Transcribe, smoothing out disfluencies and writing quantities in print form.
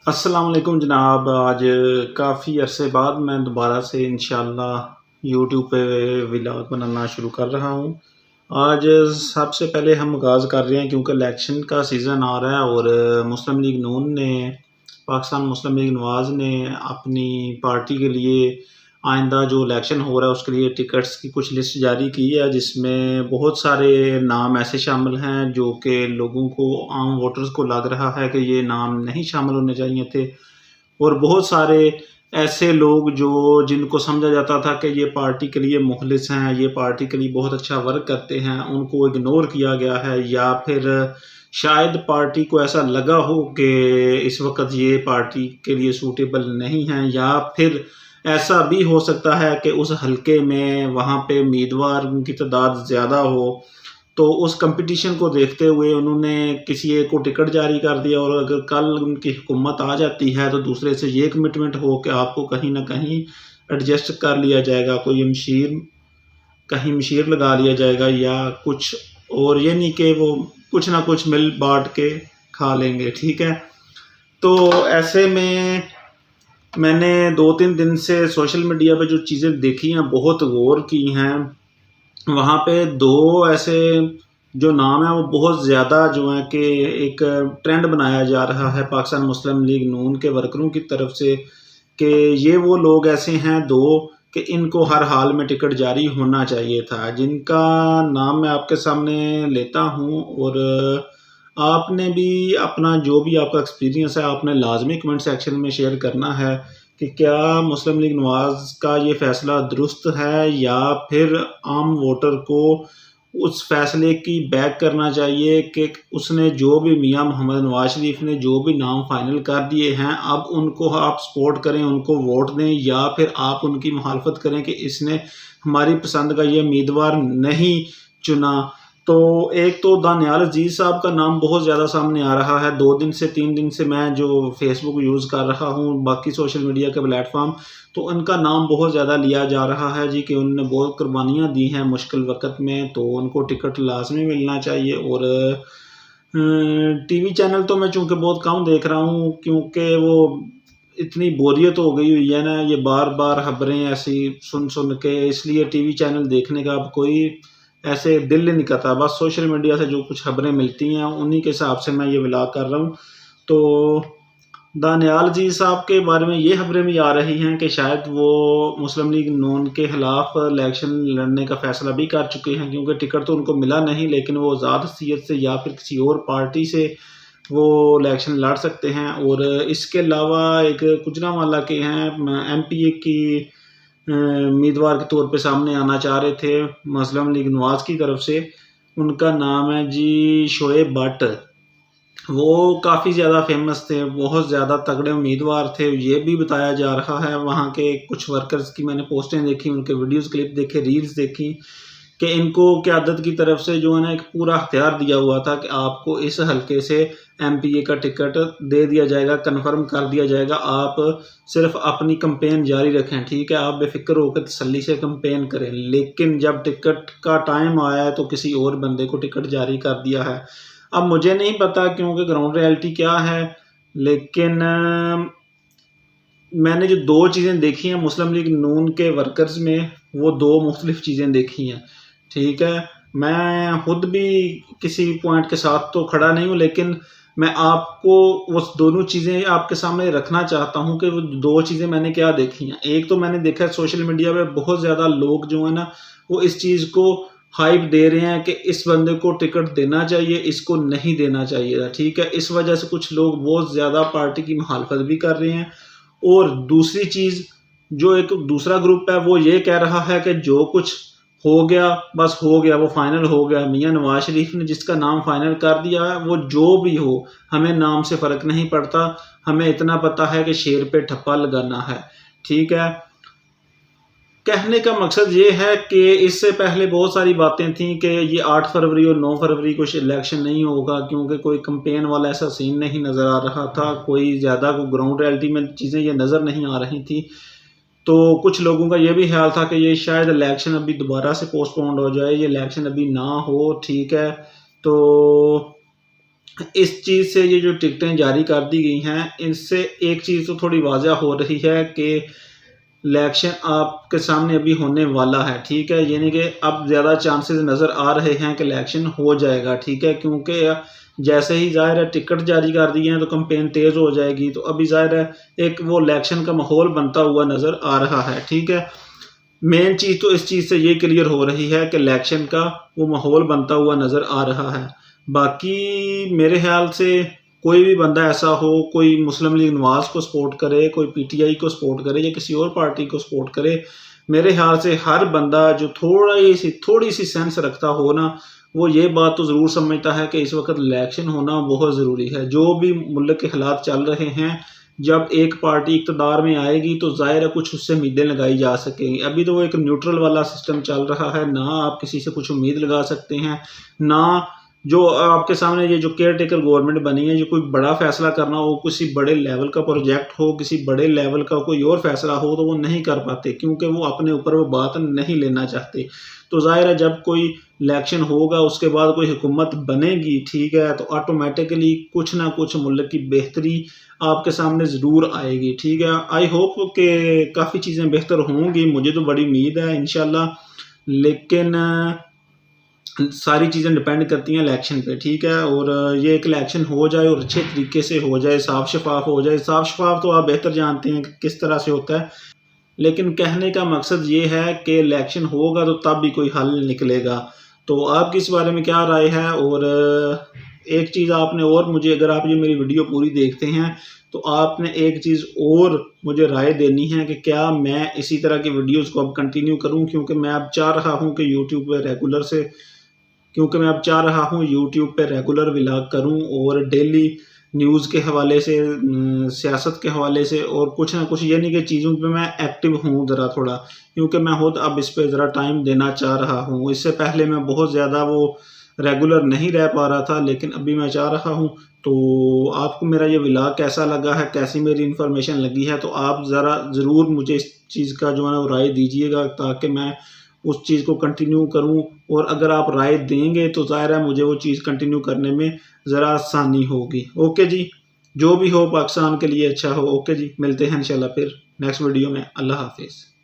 अस्सलाम वालेकुम जनाब। आज काफ़ी अरसे बाद मैं दोबारा से इंशाल्लाह यूट्यूब पे व्लॉग बनाना शुरू कर रहा हूँ। आज सबसे पहले हम आगाज़ कर रहे हैं क्योंकि इलेक्शन का सीज़न आ रहा है और मुस्लिम लीग नून ने पाकिस्तान मुस्लिम लीग नवाज़ ने अपनी पार्टी के लिए आइंदा जो इलेक्शन हो रहा है उसके लिए टिकट्स की कुछ लिस्ट जारी की है, जिसमें बहुत सारे नाम ऐसे शामिल हैं जो कि लोगों को, आम वोटर्स को लग रहा है कि ये नाम नहीं शामिल होने चाहिए थे। और बहुत सारे ऐसे लोग जो जिनको समझा जाता था कि ये पार्टी के लिए मुखलिस हैं, ये पार्टी के लिए बहुत अच्छा वर्क करते हैं, उनको इग्नोर किया गया है, या फिर शायद पार्टी को ऐसा लगा हो कि इस वक़्त ये पार्टी के लिए सूटेबल नहीं हैं, या फिर ऐसा भी हो सकता है कि उस हलके में वहाँ पे उम्मीदवार की तादाद ज़्यादा हो, तो उस कंपटीशन को देखते हुए उन्होंने किसी एक को टिकट जारी कर दिया। और अगर कल उनकी हुकूमत आ जाती है तो दूसरे से ये कमिटमेंट हो कि आपको कहीं न कहीं एडजस्ट कर लिया जाएगा, कोई मशीर कहीं मशीर लगा लिया जाएगा या कुछ, और ये नहीं कि वो कुछ ना कुछ मिल बाँट के खा लेंगे, ठीक है? तो ऐसे में मैंने 2-3 दिन से सोशल मीडिया पे जो चीज़ें देखी हैं, बहुत गौर की हैं। वहाँ पे 2 ऐसे जो नाम हैं वो बहुत ज़्यादा जो हैं कि एक ट्रेंड बनाया जा रहा है पाकिस्तान मुस्लिम लीग नून के वर्करों की तरफ से, कि ये वो लोग ऐसे हैं 2 कि इनको हर हाल में टिकट जारी होना चाहिए था, जिनका नाम मैं आपके सामने लेता हूँ। और आपने भी अपना जो भी आपका एक्सपीरियंस है आपने लाज़मी कमेंट सेक्शन में शेयर करना है कि क्या मुस्लिम लीग नवाज़ का ये फ़ैसला दुरुस्त है, या फिर आम वोटर को उस फ़ैसले की बैक करना चाहिए कि उसने जो भी मियाँ मोहम्मद नवाज़ शरीफ ने जो भी नाम फ़ाइनल कर दिए हैं, अब उनको आप सपोर्ट करें, उनको वोट दें, या फिर आप उनकी मुखालफत करें कि इसने हमारी पसंद का ये उम्मीदवार नहीं चुना। तो एक तो दानियाल अज़ीज़ साहब का नाम बहुत ज़्यादा सामने आ रहा है। 2 दिन से 3 दिन से मैं जो फ़ेसबुक यूज़ कर रहा हूँ, बाकी सोशल मीडिया के प्लेटफ़ॉर्म, तो उनका नाम बहुत ज़्यादा लिया जा रहा है जी कि उन्होंने बहुत कुर्बानियाँ दी हैं मुश्किल वक़्त में, तो उनको टिकट लाज़मी मिलना चाहिए। और टीवी चैनल तो मैं चूँकि बहुत कम देख रहा हूँ क्योंकि वो इतनी बोरियत हो गई हुई है ना, ये बार-बार खबरें ऐसी सुन-सुन के, इसलिए टीवी चैनल देखने का अब कोई ऐसे दिल ही नहीं करता। बस सोशल मीडिया से जो कुछ खबरें मिलती हैं, उन्हीं के हिसाब से मैं ये व्लॉग कर रहा हूँ। तो दानियाल जी साहब के बारे में ये खबरें भी आ रही हैं कि शायद वो मुस्लिम लीग नून के खिलाफ इलेक्शन लड़ने का फ़ैसला भी कर चुके हैं, क्योंकि टिकट तो उनको मिला नहीं, लेकिन वो आज़ाद हैसियत से या फिर किसी और पार्टी से वो इलेक्शन लड़ सकते हैं। और इसके अलावा एक गुजरांवाला के हैं एमपीए की उम्मीदवार के तौर पे सामने आना चाह रहे थे मुस्लिम लीग नवाज़ की तरफ से। उनका नाम है जी शोएब भट्ट। वो काफ़ी ज़्यादा फ़ेमस थे, बहुत ज़्यादा तगड़े उम्मीदवार थे। ये भी बताया जा रहा है, वहाँ के कुछ वर्कर्स की मैंने पोस्टें देखी, उनके वीडियोज़ क्लिप देखे, रील्स देखी, कि इनको क़यादत की तरफ से जो है ना एक पूरा इख्तियार दिया हुआ था कि आपको इस हलके से एमपीए का टिकट दे दिया जाएगा, कन्फर्म कर दिया जाएगा। आप सिर्फ़ अपनी कैंपेन जारी रखें, ठीक है? आप बेफ़िक्र होकर तसल्ली से कैंपेन करें। लेकिन जब टिकट का टाइम आया है तो किसी और बंदे को टिकट जारी कर दिया है। अब मुझे नहीं पता क्योंकि ग्राउंड रियलिटी क्या है, लेकिन मैंने जो 2 चीज़ें देखी हैं मुस्लिम लीग नून के वर्कर्स में, वो 2 मुख्तलिफ़ चीज़ें देखी हैं, ठीक है? मैं खुद भी किसी पॉइंट के साथ तो खड़ा नहीं हूँ, लेकिन मैं आपको वो दोनों चीज़ें आपके सामने रखना चाहता हूँ कि वो 2 चीज़ें मैंने क्या देखी हैं। एक तो मैंने देखा है सोशल मीडिया पे बहुत ज़्यादा लोग जो है ना, वो इस चीज़ को हाइप दे रहे हैं कि इस बंदे को टिकट देना चाहिए, इसको नहीं देना चाहिए था, ठीक है? इस वजह से कुछ लोग बहुत ज़्यादा पार्टी की मुखालफत भी कर रहे हैं। और दूसरी चीज़, जो एक दूसरा ग्रुप है वो ये कह रहा है कि जो कुछ हो गया, बस हो गया, वो फ़ाइनल हो गया। मियाँ नवाज़ शरीफ ने जिसका नाम फ़ाइनल कर दिया है, वो जो भी हो, हमें नाम से फ़र्क नहीं पड़ता। हमें इतना पता है कि शेर पे ठप्पा लगाना है, ठीक है? कहने का मकसद ये है कि इससे पहले बहुत सारी बातें थी कि ये 8 फरवरी और 9 फरवरी को इलेक्शन नहीं होगा, क्योंकि कोई कैंपेन वाला ऐसा सीन नहीं नज़र आ रहा था। कोई ज़्यादा ग्राउंड रियलिटी में चीज़ें ये नज़र नहीं आ रही थी। तो कुछ लोगों का ये भी ख़्याल था कि ये शायद इलेक्शन अभी दोबारा से पोस्टपोन्ड हो जाए, ये इलेक्शन अभी ना हो, ठीक है? तो इस चीज़ से ये जो टिकटें जारी कर दी गई हैं, इनसे एक चीज़ तो थोड़ी वाज़ह हो रही है कि इलेक्शन आपके सामने अभी होने वाला है, ठीक है। यानी कि अब ज़्यादा चांसेस नज़र आ रहे हैं कि इलेक्शन हो जाएगा, ठीक है। क्योंकि जैसे ही ज़ाहिर है टिकट जारी कर दिए हैं तो कैंपेन तेज़ हो जाएगी, तो अभी ज़ाहिर है एक वो इलेक्शन का माहौल बनता हुआ नज़र आ रहा है, ठीक है। मेन चीज़ तो इस चीज़ से ये क्लियर हो रही है कि इलेक्शन का वो माहौल बनता हुआ नज़र आ रहा है। बाकी मेरे ख़्याल से कोई भी बंदा ऐसा हो, कोई मुस्लिम लीग नवाज़ को सपोर्ट करे, कोई पीटीआई को सपोर्ट करे या किसी और पार्टी को सपोर्ट करे, मेरे ख़्याल से हर बंदा जो थोड़ी-सी सेंस रखता हो ना, वो ये बात तो ज़रूर समझता है कि इस वक़्त इलेक्शन होना बहुत ज़रूरी है। जो भी मुल्क के हालात चल रहे हैं, जब एक पार्टी इक़्तिदार में आएगी तो ज़ाहिर है कुछ उससे उम्मीदें लगाई जा सकेंगी। अभी तो वो एक न्यूट्रल वाला सिस्टम चल रहा है, ना आप किसी से कुछ उम्मीद लगा सकते हैं, ना जो आपके सामने ये जो केयर टेकर गवर्नमेंट बनी है, जो कोई बड़ा फ़ैसला करना हो, किसी बड़े लेवल का प्रोजेक्ट हो, किसी बड़े लेवल का कोई और फ़ैसला हो, तो वो नहीं कर पाते क्योंकि वो अपने ऊपर वो बात नहीं लेना चाहते। तो ज़ाहिर है जब कोई इलेक्शन होगा, उसके बाद कोई हुकूमत बनेगी, ठीक है, तो ऑटोमेटिकली कुछ ना कुछ मुल्क की बेहतरी आपके सामने ज़रूर आएगी, ठीक है। आई होप कि काफ़ी चीज़ें बेहतर होंगी, मुझे तो बड़ी उम्मीद है इंशाल्लाह। लेकिन सारी चीज़ें डिपेंड करती हैं इलेक्शन पे, ठीक है। और ये एक इलेक्शन हो जाए और अच्छे तरीके से हो जाए, साफ़ शफ़ाफ़ हो जाए। साफ़ शफ़ाफ़ तो आप बेहतर जानते हैं कि किस तरह से होता है, लेकिन कहने का मकसद ये है कि इलेक्शन होगा तो तब भी कोई हल निकलेगा। तो आपकी इस बारे में क्या राय है? और एक चीज़ आपने और मुझे, अगर आप ये मेरी वीडियो पूरी देखते हैं, तो आपने एक चीज़ और मुझे राय देनी है कि क्या मैं इसी तरह की वीडियोज़ को अब कंटिन्यू करूँ? क्योंकि मैं अब चाह रहा हूँ कि यूट्यूब पे रेगुलर व्लॉग करूँ और डेली न्यूज़ के हवाले से, सियासत के हवाले से और कुछ ना कुछ, यानी कि चीज़ों पे मैं एक्टिव हूँ ज़रा थोड़ा, क्योंकि मैं खुद अब इस पे ज़रा टाइम देना चाह रहा हूँ। इससे पहले मैं बहुत ज़्यादा वो रेगुलर नहीं रह पा रहा था, लेकिन अभी मैं चाह रहा हूँ। तो आपको मेरा ये व्लॉग कैसा लगा है, कैसी मेरी इन्फॉर्मेशन लगी है, तो आप ज़रा ज़रूर मुझे इस चीज़ का जो है ना वो राय दीजिएगा, ताकि मैं उस चीज़ को कंटिन्यू करूँ। और अगर आप राय देंगे तो ज़ाहिर है मुझे वो चीज़ कंटिन्यू करने में ज़रा आसानी होगी। ओके जी, जो भी हो पाकिस्तान के लिए अच्छा हो। ओके जी, मिलते हैं इंशाल्लाह फिर नेक्स्ट वीडियो में। अल्लाह हाफ़िज़।